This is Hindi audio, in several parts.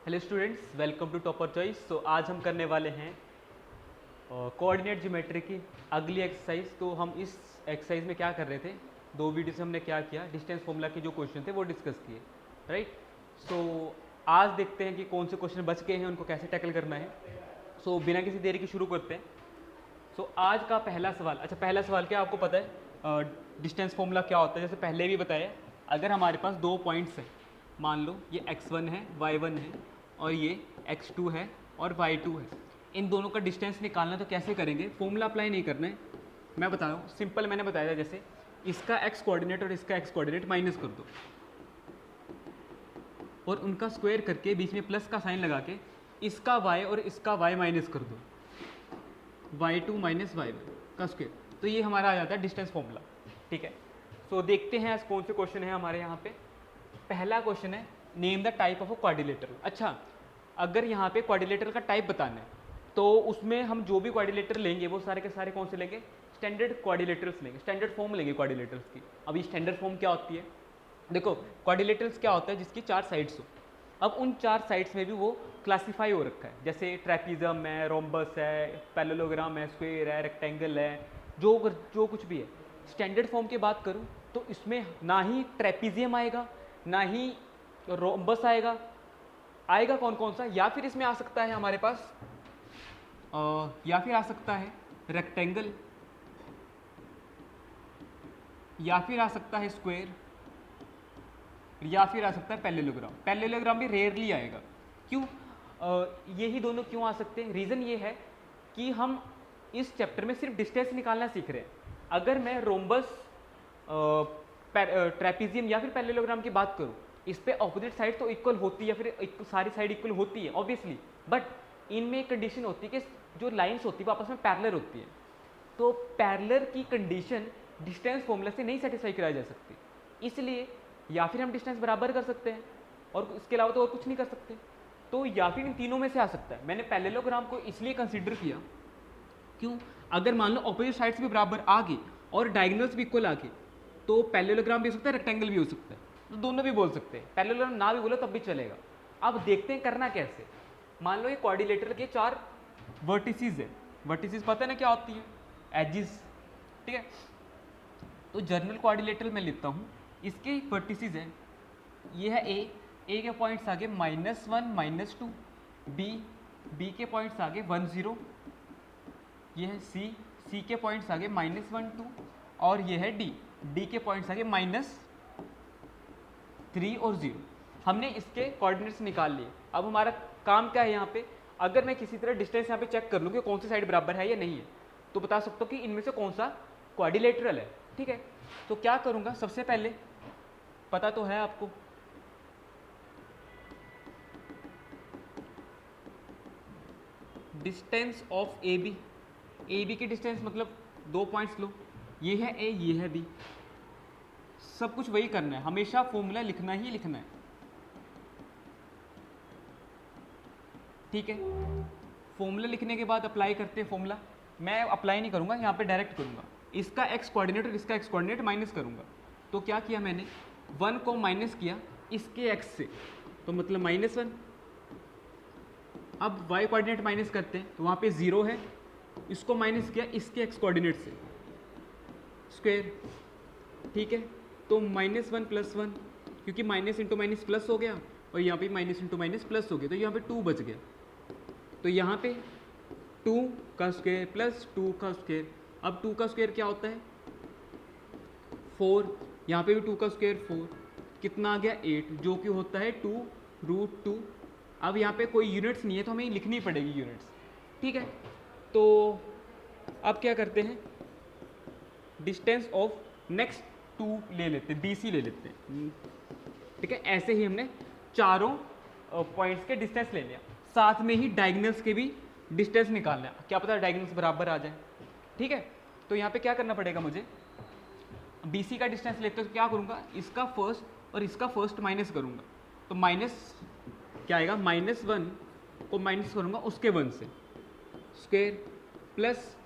Hello students, welcome to Topper Choice. तो आज हम करने वाले हैं कोऑर्डिनेट ज्योमेट्री की अगली एक्सरसाइज। तो हम इस एक्सरसाइज में क्या कर रहे थे, दो वीडियो से हमने क्या किया, डिस्टेंस फॉर्मूला के जो क्वेश्चन थे वो डिस्कस किए, राइट। सो आज देखते हैं कि कौन से क्वेश्चन बच गए हैं, उनको कैसे टैकल करना है। सो बिना किसी देरी के शुरू करते हैं। सो आज का पहला सवाल, अच्छा पहला सवाल क्या आपको पता है डिस्टेंस फॉर्मूला क्या होता है? जैसे पहले भी बताया, अगर हमारे पास दो पॉइंट्स हैं, मान लो ये x1 है, y1 है, और ये x2 है और y2 है, इन दोनों का डिस्टेंस निकालना तो कैसे करेंगे? फॉर्मूला अप्लाई नहीं करना है, मैं बता रहा हूँ सिंपल। मैंने बताया था जैसे इसका x कोऑर्डिनेट और इसका x कोऑर्डिनेट माइनस कर दो और उनका स्क्वायर करके बीच में प्लस का साइन लगा के इसका y और इसका y माइनस कर दो, y2 माइनस y1 का स्क्वायर। तो ये हमारा आ जाता है डिस्टेंस फॉर्मूला, ठीक है। सो देखते हैं आज कौन से क्वेश्चन है हमारे यहाँ पे। पहला क्वेश्चन है, name the type of a quadrilateral. अच्छा, अगर यहाँ पे क्वाड्रिलेटरल का टाइप बताना है तो उसमें हम जो भी क्वाड्रिलेटर लेंगे वो सारे के सारे कौन से लेंगे? स्टैंडर्ड क्वाड्रिलेटरल्स लेंगे, स्टैंडर्ड फॉर्म लेंगे क्वाड्रिलेटरल्स की। अब ये स्टैंडर्ड फॉर्म क्या होती है? देखो, क्वाड्रिलेटरल्स क्या होता है? जिसकी चार साइड्स हो। अब उन चार साइड्स में भी वो क्लासीफाई हो रखा है, जैसे ट्रैपिज्म है, रोम्बस है, पैरेललोग्राम है, स्क्वायर है, रेक्टेंगल है, जो कुछ भी है। स्टैंडर्ड फॉर्म की बात करूँ तो इसमें ना ही ट्रैपिजियम आएगा, ना ही रोम्बस आएगा। आएगा कौन कौन सा? या फिर इसमें आ सकता है हमारे पास या फिर आ सकता है रेक्टेंगल, या फिर आ सकता है स्क्वायर, या फिर आ सकता है पैरेललोग्राम। पैरेललोग्राम भी रेयरली आएगा। क्यों? यही दोनों क्यों आ सकते हैं? रीज़न ये है कि हम इस चैप्टर में सिर्फ डिस्टेंस निकालना सीख रहे हैं। अगर मैं रोम्बस, ट्रैपिजियम या फिर पैरेललोग्राम की बात करूं, इस पे ऑपोजिट साइड तो इक्वल होती है, फिर सारी साइड इक्वल होती है ऑब्वियसली, बट इनमें एक कंडीशन होती है कि जो लाइंस होती है वो आपस में पैरेलल होती है। तो पैरेलल की कंडीशन डिस्टेंस फॉर्मूला से नहीं सेटिस्फाई कराई जा सकती, इसलिए या फिर हम डिस्टेंस बराबर कर सकते हैं और इसके अलावा तो और कुछ नहीं कर सकते। तो या फिर इन तीनों में से आ सकता है। मैंने पैरेललोग्राम को इसलिए कंसिडर किया, क्यों? अगर मान लो ऑपोजिट साइड्स भी बराबर आ गई और डायगोनल्स भी इक्वल आ गए तो पैरेललोग्राम भी हो सकता है, रेक्टेंगल भी हो सकता है, तो दोनों भी बोल सकते हैं। पैरेललोग्राम ना भी बोलो तब भी चलेगा। अब देखते हैं करना कैसे। मान लो ये क्वाड्रिलेटरल के चार वर्टिसेस है। वर्टिसेस पता है ना क्या होती है? एजिस, ठीक है। तो जर्नल क्वाड्रिलेटरल में लिखता हूँ, इसके वर्टिसेस हैं, ये है ए के पॉइंट्स आगे -1 -2, बी के पॉइंट्स आगे 1 0, ये है सी के पॉइंट्स आगे -1 2, और ये है डी के पॉइंट्स आगे -3 और 0। हमने इसके कोऑर्डिनेट्स निकाल लिए। अब हमारा काम क्या है यहाँ पे? अगर मैं किसी तरह डिस्टेंस यहाँ पे चेक कर लूँ कि कौन सी साइड बराबर है या नहीं है, तो बता सकता हूँ कि इनमें से कौन सा क्वाड्रिलेटरल है, ठीक है। तो क्या करूँगा, सबसे पहले पता तो है आपको, डिस्टेंस ऑफ ए बी की डिस्टेंस मतलब दो पॉइंट्स लो, ये है ए, ये है बी, सब कुछ वही करना है, हमेशा फॉर्मूला लिखना ही लिखना है, ठीक है। फॉर्मूला लिखने के बाद अप्लाई करते हैं फॉर्मूला। मैं अप्लाई नहीं करूंगा, यहाँ पे डायरेक्ट करूंगा। इसका एक्स कोऑर्डिनेट और इसका एक्स कोऑर्डिनेट माइनस करूंगा। तो क्या किया मैंने, 1 को माइनस किया इसके एक्स से, तो मतलब -1। अब y कोऑर्डिनेट माइनस करते हैं तो वहाँ पे 0 है, इसको माइनस किया इसके एक्स कोऑर्डिनेट से, स्क्वायर, ठीक है। तो -1 + 1, क्योंकि माइनस इंटू माइनस प्लस हो गया और यहाँ पे माइनस इंटू माइनस प्लस हो गया, तो यहाँ पे 2 बच गया। तो यहाँ पे 2 का स्क्वायर प्लस 2 का स्क्वायर। अब 2 का स्क्वायर क्या होता है? 4। यहाँ पे भी 2 का स्क्वायर 4, कितना आ गया? 8, जो कि होता है 2√2। अब यहाँ पे कोई यूनिट्स नहीं है तो हमें लिखनी पड़ेगी यूनिट्स, ठीक है। तो अब क्या करते हैं, डिस्टेंस ऑफ नेक्स्ट 2 ले लेते हैं, BC ले लेते हैं, ठीक है। ऐसे ही हमने चारों पॉइंट्स के डिस्टेंस ले लिया, साथ में ही डायगोनल्स के भी डिस्टेंस निकालना है, क्या पता डायगोनल्स बराबर आ जाए, ठीक है। तो यहाँ पे क्या करना पड़ेगा मुझे, BC का डिस्टेंस लेते हो तो क्या करूँगा, इसका फर्स्ट और इसका फर्स्ट माइनस करूँगा, तो माइनस क्या आएगा, -1 को माइनस करूँगा उसके 1 से, स्क्वायर प्लस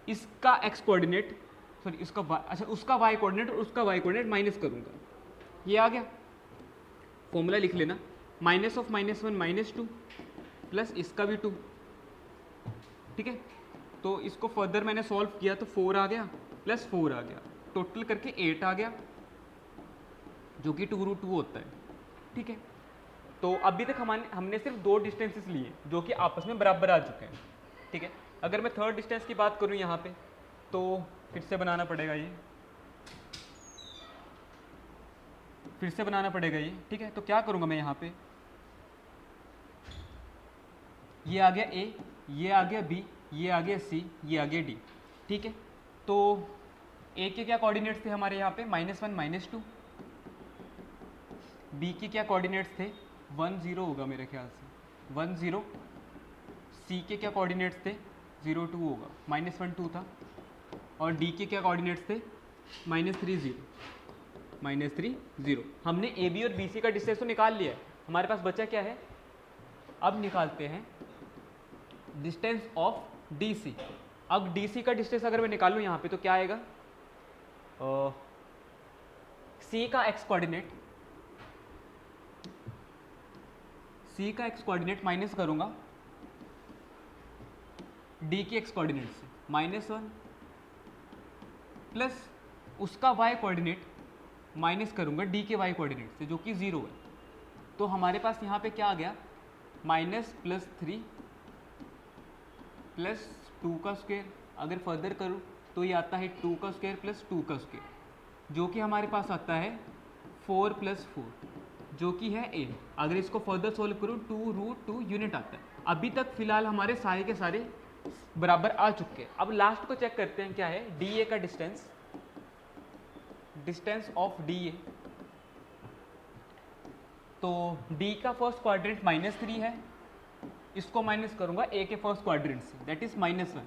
इसका एक्स कोऑर्डिनेट, सॉरी इसका अच्छा उसका वाई कोऑर्डिनेट और उसका वाई कोऑर्डिनेट माइनस करूँगा, ये आ गया। फॉर्मूला लिख लेना, माइनस ऑफ -1 -2 प्लस इसका भी 2, ठीक है। तो इसको फर्दर मैंने सॉल्व किया तो 4 आ गया प्लस 4 आ गया, टोटल करके 8 आ गया, जो कि 2√2 होता है, ठीक है। तो अभी तक हमने सिर्फ 2 डिस्टेंसेस लिए जो कि आपस में बराबर आ चुके हैं, ठीक है। अगर मैं थर्ड डिस्टेंस की बात करूं यहाँ पे, तो फिर से बनाना पड़ेगा ये, ठीक है। तो क्या करूँगा मैं यहाँ पे, ये आ गया A, ये आ गया B, ये आ गया C, ये आ गया D, ठीक है। तो A के क्या कोऑर्डिनेट्स थे हमारे यहाँ पे, -1 -2, B के क्या कोऑर्डिनेट्स थे, 1 0 होगा मेरे ख्याल से, 1 0, C के क्या कोऑर्डिनेट्स थे, 0 2 होगा, -1 2 था, और D के क्या कोऑर्डिनेट्स थे, -3 0। हमने ए बी और बी सी का डिस्टेंस तो निकाल लिया है, हमारे पास बचा क्या है, अब निकालते हैं डिस्टेंस ऑफ डी सी। अब डी सी का डिस्टेंस अगर मैं निकालूँ यहाँ पे तो क्या आएगा, सी का एक्स कोऑर्डिनेट माइनस करूँगा डी के एक्स कोऑर्डिनेट से, -1 प्लस उसका वाई कोऑर्डिनेट माइनस करूँगा डी के वाई कोऑर्डिनेट से, जो कि 0 है। तो हमारे पास यहाँ पे क्या आ गया, -+3 प्लस 2 का स्क्वायर, अगर फर्दर करूँ तो ये आता है 2 का स्क्वायर प्लस 2 का स्क्वायर, जो कि हमारे पास आता है 4 + 4, जो कि है a। अगर इसको फर्दर सोल्व करूँ 2√2 यूनिट आता है। अभी तक फिलहाल हमारे सारे के सारे बराबर आ चुके हैं। अब लास्ट को चेक करते हैं क्या है, DA का डिस्टेंस ऑफ DA। तो D का फर्स्ट क्वाड्रेंट -3 है, इसको माइनस करूंगा A के फर्स्ट क्वाड्रेंट से, दैट इज -1,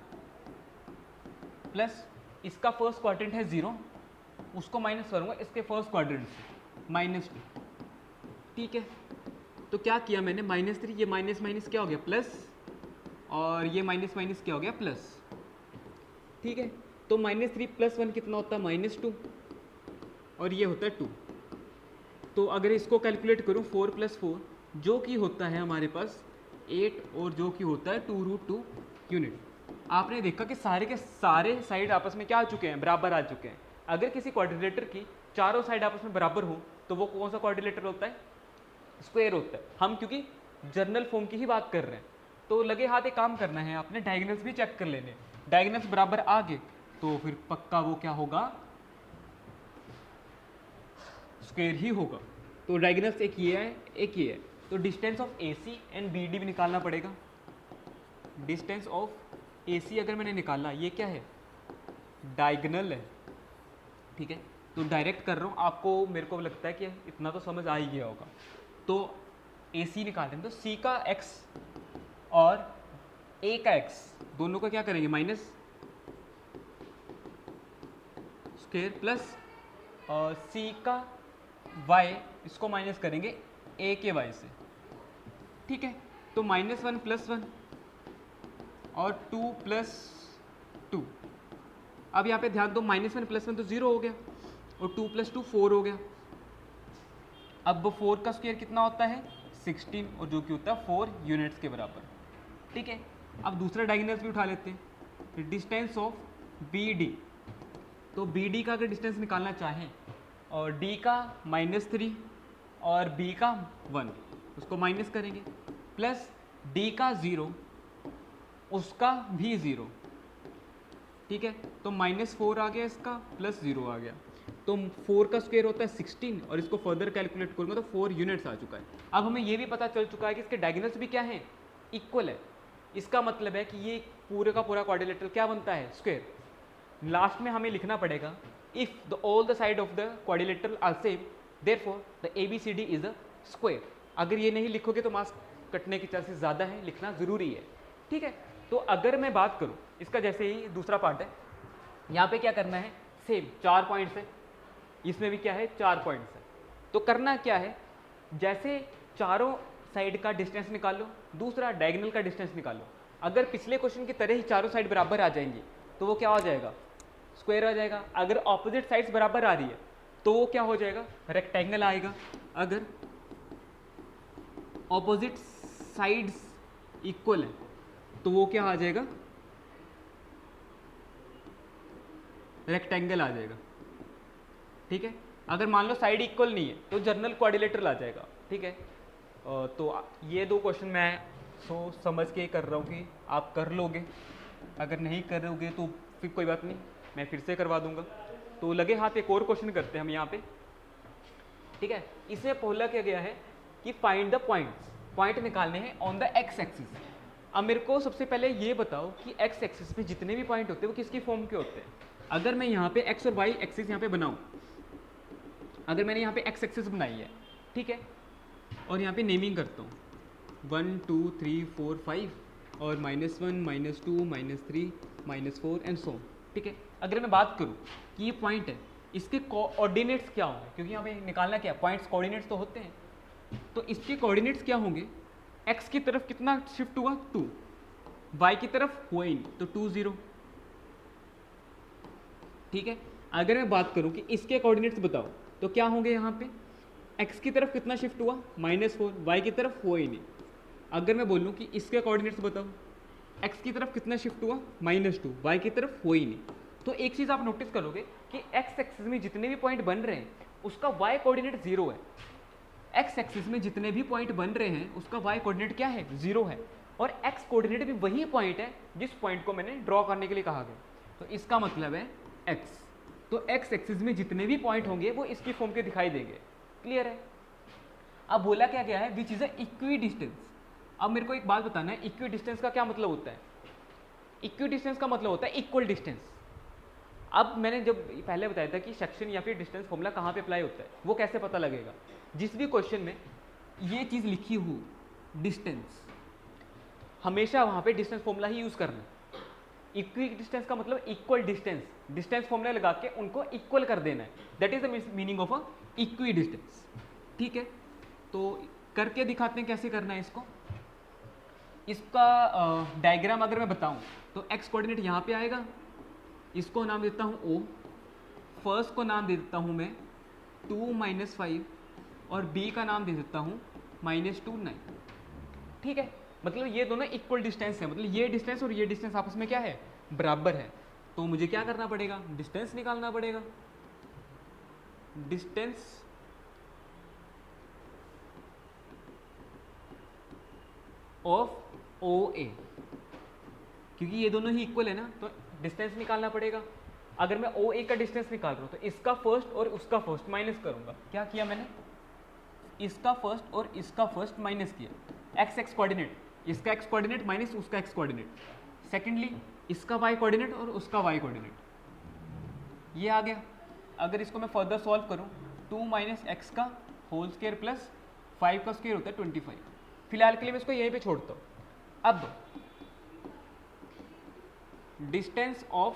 प्लस इसका फर्स्ट क्वाड्रेंट है 0, उसको माइनस करूंगा इसके फर्स्ट क्वाड्रेंट से, -2, ठीक है। तो क्या किया मैंने, -3, ये माइनस माइनस क्या हो गया प्लस, और ये माइनस माइनस क्या हो गया प्लस, ठीक है। तो -3 + 1 कितना होता है, -2, और ये होता है 2। तो अगर इसको कैलकुलेट करूँ 4 + 4, जो कि होता है हमारे पास 8, और जो कि होता है 2√2 यूनिट। आपने देखा कि सारे के सारे साइड आपस में क्या आ चुके हैं, बराबर आ चुके हैं। अगर किसी क्वाड्रिलेटर की चारों साइड आपस में बराबर हो तो वो कौन सा क्वाड्रिलेटर होता है, स्क्वायर होता है। हम क्योंकि जर्नल फॉर्म की ही बात कर रहे हैं, तो लगे हाथ एक काम करना है, आपने डायगोनल्स भी चेक कर लेने, डायगोनल्स बराबर आ गए तो फिर पक्का वो क्या होगा, स्क्वायर ही होगा। तो डायगोनल्स एक ये है, एक ये है। तो distance of AC and BD भी निकालना पड़ेगा। डिस्टेंस ऑफ AC अगर मैंने निकाला, ये क्या है, डायगोनल है, ठीक है। तो डायरेक्ट कर रहा हूँ, आपको मेरे को लगता है कि इतना तो समझ आ ही गया होगा। तो AC निकालते हैं, तो C का x और A का x दोनों का क्या करेंगे, माइनस स्क्वायर, प्लस C का y, इसको माइनस करेंगे A के y से, ठीक है। तो -1 + 1 और 2 + 2। अब यहाँ पे ध्यान दो, -1 + 1 तो 0 हो गया, और 2 + 2 4 हो गया। अब 4 का स्क्वायर कितना होता है, 16, और जो कि होता है 4 यूनिट्स के बराबर, ठीक है। अब दूसरा डायगोनल्स भी उठा लेते हैं, डिस्टेंस ऑफ BD। तो BD का अगर डिस्टेंस निकालना चाहें, और D का -3 और B का 1, उसको माइनस करेंगे, प्लस D का 0, उसका भी 0, ठीक है। तो -4 आ गया इसका, प्लस 0 आ गया। तो 4 का स्क्वायर होता है 16, और इसको फर्दर कैलकुलेट करूँगा तो 4 यूनिट्स आ चुका है। अब हमें ये भी पता चल चुका है कि इसके डायगोनल्स भी क्या हैं, इक्वल है। इसका मतलब है कि ये पूरे का पूरा क्वाड्रिलेटरल क्या बनता है, स्क्वायर। लास्ट में हमें लिखना पड़ेगा, if all the side of the quadrilateral are same, therefore the ABCD is a square. अगर ये नहीं लिखोगे तो मार्क्स कटने के चांसेस ज़्यादा है, लिखना ज़रूरी है, ठीक है। तो अगर मैं बात करूँ इसका, जैसे ही दूसरा पार्ट है, यहाँ पे क्या करना है, सेम 4 पॉइंट्स है, इसमें भी क्या है, 4 पॉइंट्स है। तो करना क्या है, जैसे चारों साइड का डिस्टेंस निकालो, दूसरा डायगोनल का डिस्टेंस निकालो। अगर पिछले क्वेश्चन की तरह ही चारों साइड बराबर आ जाएंगी तो वो क्या हो जाएगा, स्क्वायर आ जाएगा। अगर ऑपोजिट साइड्स बराबर आ रही है तो वो क्या हो जाएगा, रेक्टेंगल आएगा। अगर ऑपोजिट साइड्स इक्वल है तो वो क्या आ जाएगा, रेक्टेंगल आ जाएगा। ठीक है, अगर मान लो साइड इक्वल नहीं है तो जर्नल क्वाड्रिलेटरल आ जाएगा। ठीक है, तो ये दो क्वेश्चन मैं समझ के कर रहा हूँ कि आप कर लोगे, अगर नहीं करोगे तो फिर कोई बात नहीं, मैं फिर से करवा दूंगा। तो लगे हाथ एक और क्वेश्चन करते हैं हम यहाँ पे। ठीक है, इसमें पहला क्या गया है कि फाइंड द पॉइंट्स, पॉइंट निकालने हैं ऑन द एक्स एक्सिस। अब मेरे को सबसे पहले ये बताओ कि एक्स एक्सिस पे जितने भी पॉइंट होते हैं वो किसकी फॉर्म के होते हैं। अगर मैं यहाँ पे एक्स और वाई एक्सिस यहाँ पे बनाऊँ, अगर मैंने यहाँ पे एक्स एक्सिस बनाई है, ठीक है, और यहाँ पे नेमिंग करता हूँ 1 2 3 4 5 और -1 -2 -3 -4 एंड सो। ठीक है, अगर मैं बात करूँ कि ये पॉइंट है, इसके कोऑर्डिनेट्स क्या होंगे, क्योंकि यहाँ पे निकालना क्या है, पॉइंट्स कोऑर्डिनेट्स तो होते हैं, तो इसके कोऑर्डिनेट्स क्या होंगे, एक्स की तरफ कितना शिफ्ट हुआ 2, वाई की तरफ हुआ ही नहीं तो 2 0। ठीक है, अगर मैं बात करूँ कि इसके कोऑर्डिनेट्स बताओ तो क्या होंगे, यहाँ पे x की तरफ कितना शिफ्ट हुआ -4, y की तरफ हुआ ही नहीं। अगर मैं बोलूँ कि इसके कोऑर्डिनेट्स बताओ, x की तरफ कितना शिफ्ट हुआ -2, y की तरफ हुआ ही नहीं। तो एक चीज़ आप नोटिस करोगे कि x एक्सिस में जितने भी पॉइंट बन रहे हैं उसका y कोऑर्डिनेट 0 है। x एक्सिस में जितने भी पॉइंट बन रहे हैं उसका y कोऑर्डिनेट क्या है, 0 है, और x कोऑर्डिनेट भी वही पॉइंट है जिस पॉइंट को मैंने ड्रॉ करने के लिए कहा गया। तो इसका मतलब है x, तो x एक्सिस में जितने भी पॉइंट होंगे वो इसकी फॉर्म के दिखाई देंगे। क्लियर है। अब बोला क्या गया है, which is a equi distance. अब मेरे को एक बात बताना है, इक्वी डिस्टेंस का क्या मतलब होता है। इक्वी डिस्टेंस का मतलब होता है इक्वल डिस्टेंस। अब मैंने जब पहले बताया था कि सेक्शन या फिर डिस्टेंस फॉर्मूला कहाँ पे अप्लाई होता है, वो कैसे पता लगेगा, जिस भी क्वेश्चन में ये चीज़ लिखी हो डिस्टेंस, हमेशा वहाँ पे डिस्टेंस फॉर्मूला ही यूज़ करना है। इक्वी डिस्टेंस का मतलब इक्वल डिस्टेंस, डिस्टेंस फॉर्मूला लगा के उनको इक्वल कर देना है, that is the meaning of a equi distance. ठीक है, तो करके दिखाते हैं कैसे करना है इसको। इसका डायग्राम अगर मैं बताऊं तो एक्स कोऑर्डिनेट यहाँ पे आएगा, इसको नाम देता हूँ O, फर्स्ट को नाम दे देता हूँ मैं 2 -5 और B का नाम दे देता हूँ -2 9। ठीक है, मतलब ये दोनों इक्वल डिस्टेंस है, मतलब ये डिस्टेंस और ये डिस्टेंस आपस में क्या है, बराबर है। तो मुझे क्या करना पड़ेगा, डिस्टेंस निकालना पड़ेगा। डिस्टेंस ऑफ OA, क्योंकि ये दोनों ही इक्वल है ना, तो डिस्टेंस निकालना पड़ेगा। अगर मैं OA का डिस्टेंस निकाल रहा हूँ तो इसका फर्स्ट और उसका फर्स्ट माइनस करूंगा। क्या किया मैंने, इसका फर्स्ट और इसका फर्स्ट माइनस किया, एक्स एक्स कोऑर्डिनेट, इसका एक्स कोऑर्डिनेट माइनस उसका एक्स कोऑर्डिनेट। सेकेंडली इसका वाई कोऑर्डिनेट और उसका वाई कोऑर्डिनेट, ये आ गया। अगर इसको मैं फर्दर सॉल्व करूँ 2 - x का होल स्क्वायर प्लस 5 का स्क्वायर होता है 25। फिलहाल के लिए मैं इसको यहीं पे छोड़ता हूँ। अब डिस्टेंस ऑफ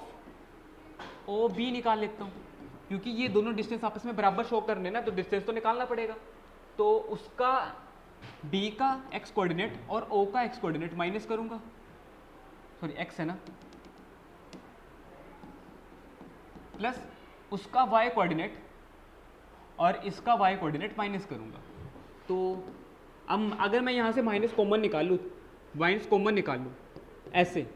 OB निकाल लेता हूँ, क्योंकि ये दोनों डिस्टेंस आपस में बराबर शो करने ना, तो डिस्टेंस तो निकालना पड़ेगा। तो उसका B का x कोऑर्डिनेट और O का x कोऑर्डिनेट माइनस करूंगा, सॉरी x है ना, प्लस उसका y कोऑर्डिनेट और इसका y कोऑर्डिनेट माइनस करूंगा। तो अब अगर मैं यहाँ से माइनस कॉमन निकालूँ, माइनस कॉमन निकालूँ ऐसे,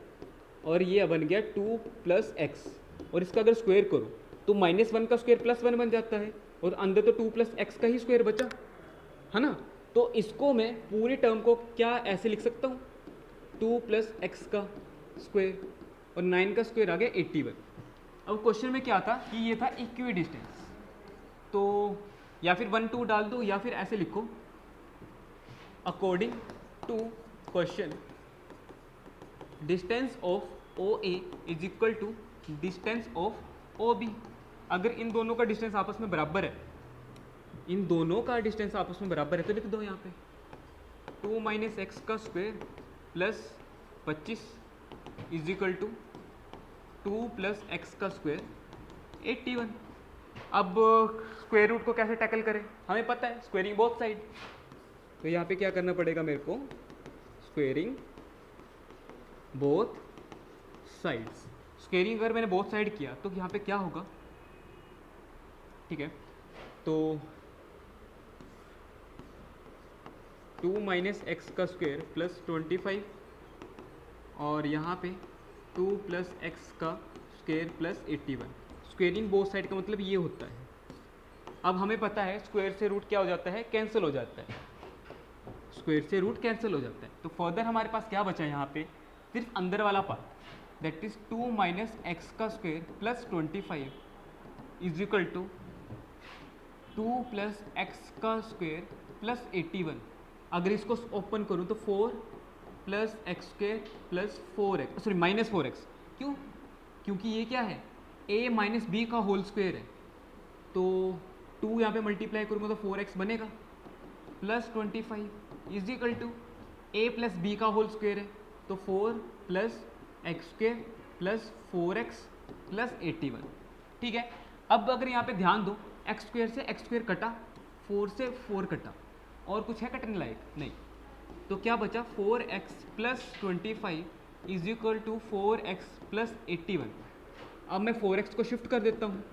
और ये बन गया 2 + x, और इसका अगर स्क्वायर करो तो -1 का स्क्वायर +1 बन जाता है, और अंदर तो 2 + x का ही स्क्वायर बचा है ना। तो इसको मैं पूरी टर्म को क्या ऐसे लिख सकता हूँ, 2 + x का स्क्वायर और 9 का स्क्वायर आ गया 81। अब क्वेश्चन में क्या था कि ये था इक्वी डिस्टेंस, तो या फिर 1 2 डाल दो या फिर ऐसे लिखो, according to question distance of OA is equal to distance of OB। अगर इन दोनों का डिस्टेंस आपस में बराबर है, इन दोनों का डिस्टेंस आपस में बराबर है, तो लिख दो यहाँ पे 2 - x का square plus 25 is equal to 2 + x का स्क्वायर 81। अब स्क्वायर रूट को कैसे टैकल करें, हमें पता है स्क्वेयरिंग बोथ साइड, तो यहाँ पे क्या करना पड़ेगा मेरे को, स्क्वेयरिंग बोथ साइड्स। स्क्वेयरिंग अगर मैंने बोथ साइड किया तो यहाँ पे क्या होगा, ठीक है, तो 2 माइनस एक्स का स्क्वायर प्लस 25 और यहाँ पे 2 प्लस एक्स का square plus 81। Squaring both side का मतलब ये होता है। अब हमें पता है स्क्वायर से रूट क्या हो जाता है, कैंसिल हो जाता है, स्क्वायर से रूट कैंसिल हो जाता है। तो फर्दर हमारे पास क्या बचा यहाँ पे, सिर्फ अंदर वाला part, that is 2 minus X का square plus 25 is equal to 2 plus X का स्क्वायर प्लस 81। अगर इसको ओपन करूँ तो 4 plus x square plus 4x, sorry minus 4x। क्यों? क्योंकि ये क्या है, a माइनस बी का होल स्क्वायर है। तो 2 यहाँ पे मल्टीप्लाई करूँगा तो 4x बनेगा plus 25 is equal to a plus B का होल स्क्वायर है तो 4 plus x square plus 4x plus 81। ठीक है। अब अगर यहाँ पे ध्यान दो, एक्स स्क्वायर से एक्स स्क्वायर कटा, 4 से 4 कटा, और कुछ है कटने लायक? नहीं। तो क्या बचा, 4x plus 25 is equal to 4x plus 81। अब मैं 4x को शिफ्ट कर देता हूँ।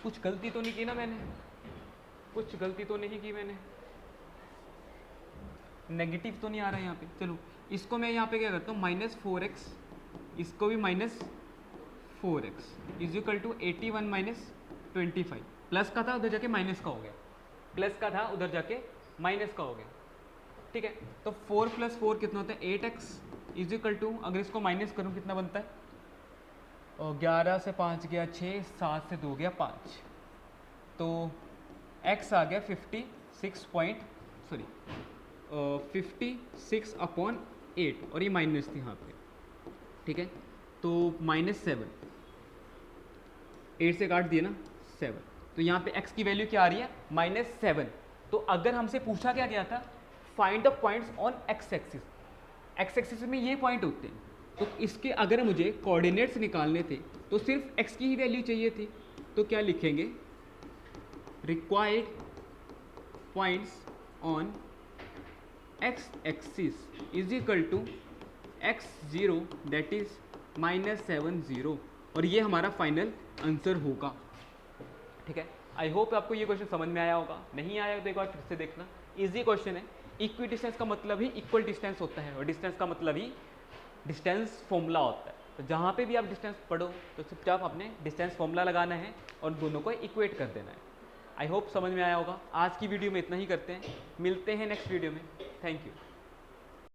कुछ गलती तो नहीं की ना मैंने? कुछ गलती तो नहीं की मैंने? नेगेटिव तो नहीं आ रहा है यहाँ पे? चलो इसको मैं यहाँ पे क्या करता हूँ, माइनस 4x, इसको भी minus 4x is equal to 81 minus 25। Plus का था उधर जाके माइनस का हो गया, प्लस का था उधर जाके माइनस का हो गया। ठीक है। तो 4 प्लस 4 कितना होता है, 8x इज इक्वल टू, अगर इसको माइनस करूँ कितना बनता है, और 11 से 5 गया 6, 7 से 2 गया 5, तो x आ गया 56/8 और ये माइनस थी यहाँ पे। ठीक है। तो -7, 8 से काट दिए ना 7, तो यहाँ पे x की वैल्यू क्या आ रही है, -7। तो अगर हमसे पूछा क्या गया था, find the points on x axis, x axis में ये पॉइंट होते हैं, तो इसके अगर मुझे कोऑर्डिनेट्स निकालने थे तो सिर्फ x की ही वैल्यू चाहिए थी। तो क्या लिखेंगे, required points on x axis is equal to x0 that is -70, और ये हमारा फाइनल आंसर होगा। ठीक है। आई होप आपको ये क्वेश्चन समझ में आया होगा। नहीं आया तो एक बार फिर से देखना, इजी क्वेश्चन है। इक्वी डिस्टेंस का मतलब ही इक्वल डिस्टेंस होता है, और डिस्टेंस का मतलब ही डिस्टेंस फॉर्मूला होता है। तो जहाँ पे भी आप डिस्टेंस पढ़ो तो चुपचाप अपने डिस्टेंस फॉर्मूला लगाना है और दोनों को इक्वेट कर देना है। आई होप समझ में आया होगा। आज की वीडियो में इतना ही करते हैं, मिलते हैं नेक्स्ट वीडियो में। Thank you.